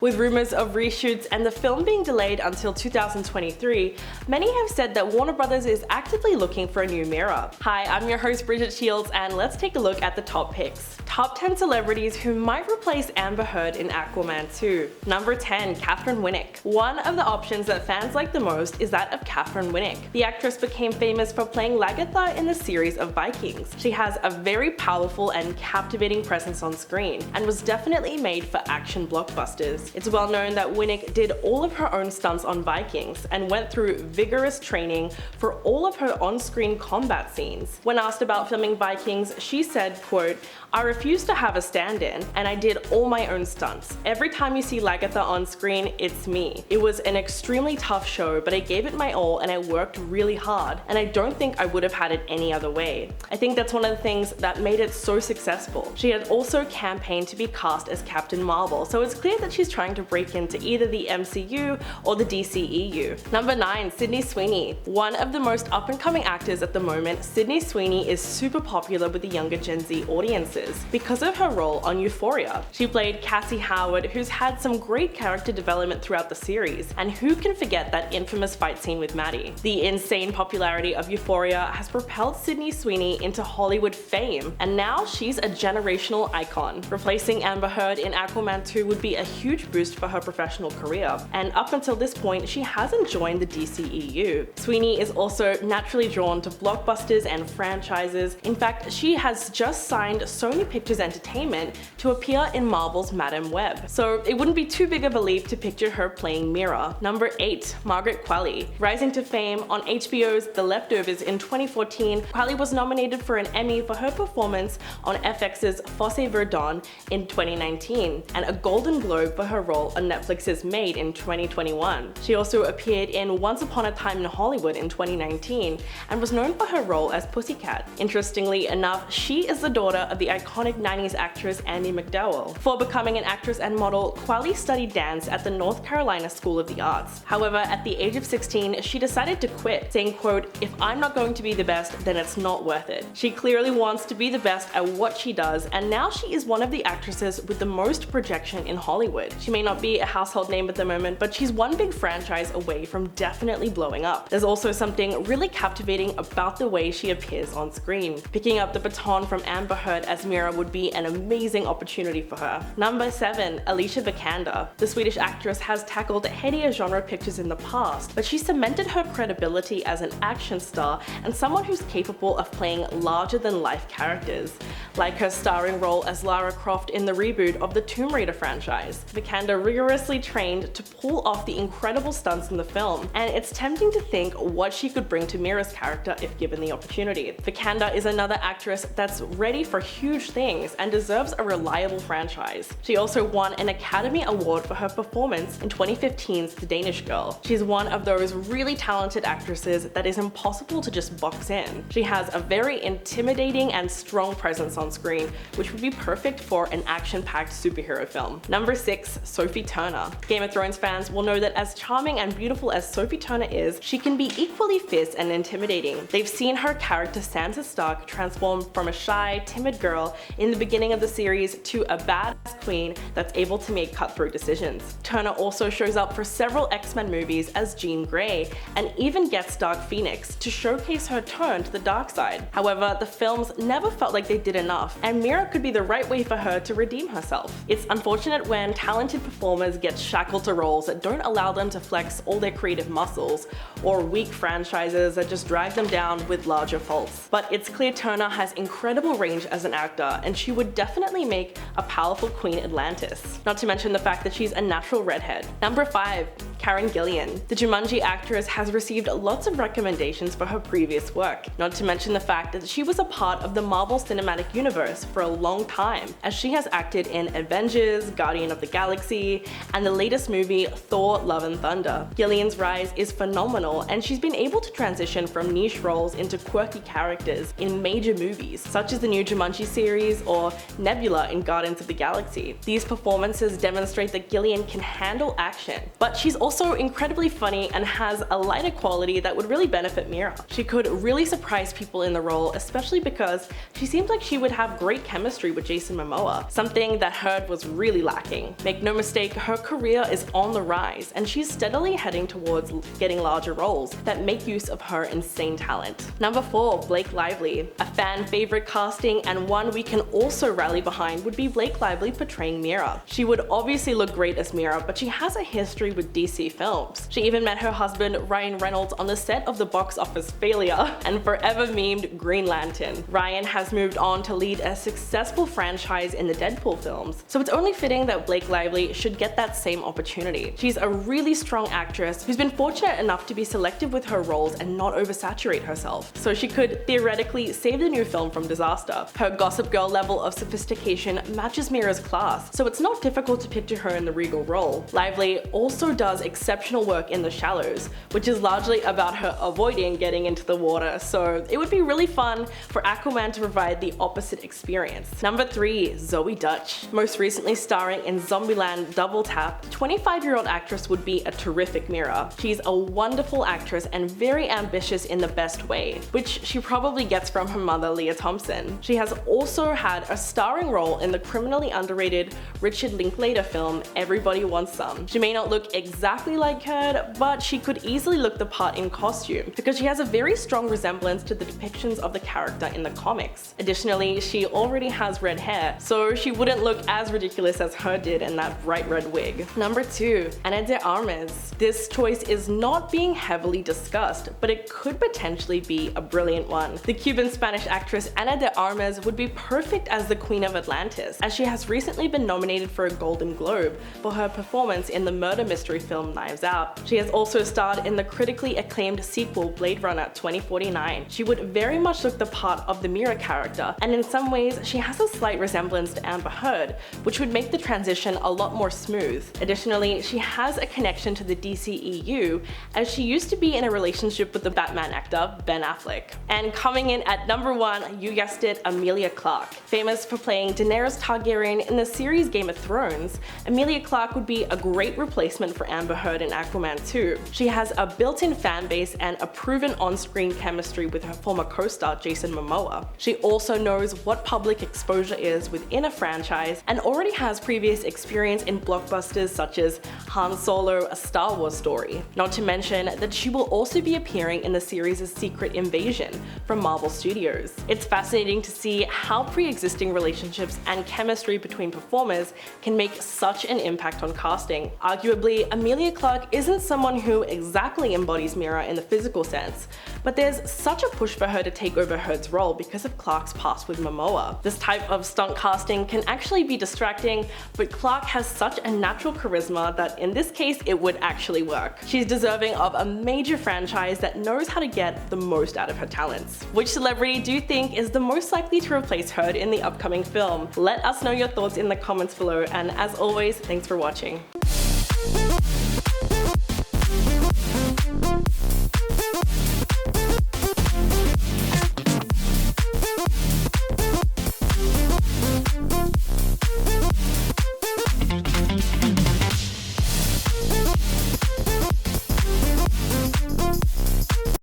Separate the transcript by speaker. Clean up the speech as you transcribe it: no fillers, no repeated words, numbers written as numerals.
Speaker 1: With rumors of reshoots and the film being delayed until 2023, many have said that Warner Brothers is actively looking for a new Mera. Hi, I'm your host Bridget Shields, and let's take a look at the top picks. Top 10 celebrities who might replace Amber Heard in Aquaman 2. Number 10, Katheryn Winnick. One of the options that fans like the most is that of Katheryn Winnick. The actress became famous for playing Lagertha in the series of Vikings. She has a very powerful and captivating presence on screen, and was definitely made for action blockbusters. It's well known that Winnick did all of her own stunts on Vikings and went through vigorous training for all of her on-screen combat scenes. When asked about filming Vikings, she said, quote, "I refused to have a stand-in, and I did all my own stunts. Every time you see Lagertha on screen, it's me. It was an extremely tough show, but I gave it my all and I worked really hard, and I don't think I would have had it any other way." I think that's one of the things that made it so successful. She had also campaigned to be cast as Captain Marvel, so it's clear that she's trying to break into either the MCU or the DCEU. Number 9, Sydney Sweeney. One of the most up-and-coming actors at the moment, Sydney Sweeney is super popular with the younger Gen Z audiences because of her role on Euphoria. She played Cassie Howard, who's had some great character development throughout the series, and who can forget that infamous fight scene with Maddie? The insane popularity of Euphoria has propelled Sydney Sweeney into Hollywood fame, and now she's a generational icon. Replacing Amber Heard in Aquaman 2 would be a huge boost for her professional career, and up until this point she hasn't joined the DCEU. Sweeney is also naturally drawn to blockbusters and franchises. In fact, she has just signed Sony Pictures Entertainment to appear in Marvel's Madam Web, so it wouldn't be too big of a leap to picture her playing Mera. Number 8, Margaret Qualley. Rising to fame on HBO's The Leftovers in 2014, Qualley was nominated for an Emmy for her performance on FX's Fosse Verdon in 2019, and a Golden Globe for her role on Netflix's Made in 2021. She also appeared in Once Upon a Time in Hollywood in 2019 and was known for her role as Pussycat. Interestingly enough, she is the daughter of the iconic 90s actress Andie MacDowell. Before becoming an actress and model, Qualley studied dance at the North Carolina School of the Arts. However, at the age of 16, she decided to quit, saying, quote, "If I'm not going to be the best, then it's not worth it." She clearly wants to be the best at what she does, and now she is one of the actresses with the most projection in Hollywood. She may not be a household name at the moment, but she's one big franchise away from definitely blowing up. There's also something really captivating about the way she appears on screen. Picking up the baton from Amber Heard as Mera would be an amazing opportunity for her. Number 7, Alicia Vikander. The Swedish actress has tackled headier genre pictures in the past, but she cemented her credibility as an action star and someone who's capable of playing larger-than-life characters, like her starring role as Lara Croft in the reboot of the Tomb Raider franchise. Vikander rigorously trained to pull off the incredible stunts in the film, and it's tempting to think what she could bring to Mera's character if given the opportunity. Vikander is another actress that's ready for huge things and deserves a reliable franchise. She also won an Academy Award for her performance in 2015's The Danish Girl. She's one of those really talented actresses that is impossible to just box in. She has a very intimidating and strong presence on screen, which would be perfect for an action-packed superhero film. Number 6, Sophie Turner. Game of Thrones fans will know that as charming and beautiful as Sophie Turner is, she can be equally fierce and intimidating. They've seen her character Sansa Stark transform from a shy, timid girl in the beginning of the series to a badass queen that's able to make cutthroat decisions. Turner also shows up for several X-Men movies as Jean Grey, and even gets Dark Phoenix to showcase her turn to the dark side. However, the films never felt like they did enough, and Mera could be the right way for her to redeem herself. It's unfortunate when talented performers get shackled to roles that don't allow them to flex all their creative muscles, or weak franchises that just drag them down with larger faults. But it's clear Turner has incredible range as an actor, and she would definitely make a powerful Queen Atlantis. Not to mention the fact that she's a natural redhead. Number 5, Karen Gillan. The Jumanji actress has received lots of recommendations for her previous work, not to mention the fact that she was a part of the Marvel Cinematic Universe for a long time, as she has acted in Avengers, Guardian of the Galaxy, and the latest movie Thor: Love and Thunder. Gillian's rise is phenomenal, and she's been able to transition from niche roles into quirky characters in major movies, such as the new Jumanji series or Nebula in Guardians of the Galaxy. These performances demonstrate that Gillian can handle action, but she's also also incredibly funny and has a lighter quality that would really benefit Mera. She could really surprise people in the role, especially because she seems like she would have great chemistry with Jason Momoa, something that Heard was really lacking. Make no mistake, her career is on the rise, and she's steadily heading towards getting larger roles that make use of her insane talent. Number 4, Blake Lively. A fan favorite casting and one we can also rally behind would be Blake Lively portraying Mera. She would obviously look great as Mera, but she has a history with DC films. She even met her husband Ryan Reynolds on the set of the box office failure and forever memed Green Lantern. Ryan has moved on to lead a successful franchise in the Deadpool films, so it's only fitting that Blake Lively should get that same opportunity. She's a really strong actress who's been fortunate enough to be selective with her roles and not oversaturate herself, so she could theoretically save the new film from disaster. Her Gossip Girl level of sophistication matches Mera's class, so it's not difficult to picture her in the regal role. Lively also does exceptional work in The Shallows, which is largely about her avoiding getting into the water, so it would be really fun for Aquaman to provide the opposite experience. Number 3, Zoey Deutch. Most recently starring in Zombieland Double Tap, the 25-year-old actress would be a terrific Mera. She's a wonderful actress and very ambitious in the best way, which she probably gets from her mother Leah Thompson. She has also had a starring role in the criminally underrated Richard Linklater film Everybody Wants Some. She may not look exactly like her, but she could easily look the part in costume because she has a very strong resemblance to the depictions of the character in the comics. Additionally, she already has red hair, so she wouldn't look as ridiculous as her did in that bright red wig. Number 2, Ana de Armas. This choice is not being heavily discussed, but it could potentially be a brilliant one. The Cuban-Spanish actress Ana de Armas would be perfect as the Queen of Atlantis, as she has recently been nominated for a Golden Globe for her performance in the murder mystery film Knives Out. She has also starred in the critically acclaimed sequel Blade Runner 2049. She would very much look the part of the Mera character, and in some ways she has a slight resemblance to Amber Heard, which would make the transition a lot more smooth. Additionally, she has a connection to the DCEU, as she used to be in a relationship with the Batman actor Ben Affleck. And coming in at number 1, you guessed it, Emilia Clarke. Famous for playing Daenerys Targaryen in the series Game of Thrones, Emilia Clarke would be a great replacement for Amber Heard in Aquaman 2. She has a built-in fan base and a proven on-screen chemistry with her former co-star Jason Momoa. She also knows what public exposure is within a franchise and already has previous experience in blockbusters such as Han Solo: A Star Wars Story. Not to mention that she will also be appearing in the series' Secret Invasion from Marvel Studios. It's fascinating to see how pre-existing relationships and chemistry between performers can make such an impact on casting. Arguably, Emilia Clarke isn't someone who exactly embodies Mera in the physical sense, but there's such a push for her to take over Heard's role because of Clarke's past with Momoa. This type of stunt casting can actually be distracting, but Clarke has such a natural charisma that in this case it would actually work. She's deserving of a major franchise that knows how to get the most out of her talents. Which celebrity do you think is the most likely to replace Heard in the upcoming film? Let us know your thoughts in the comments below, and as always, thanks for watching.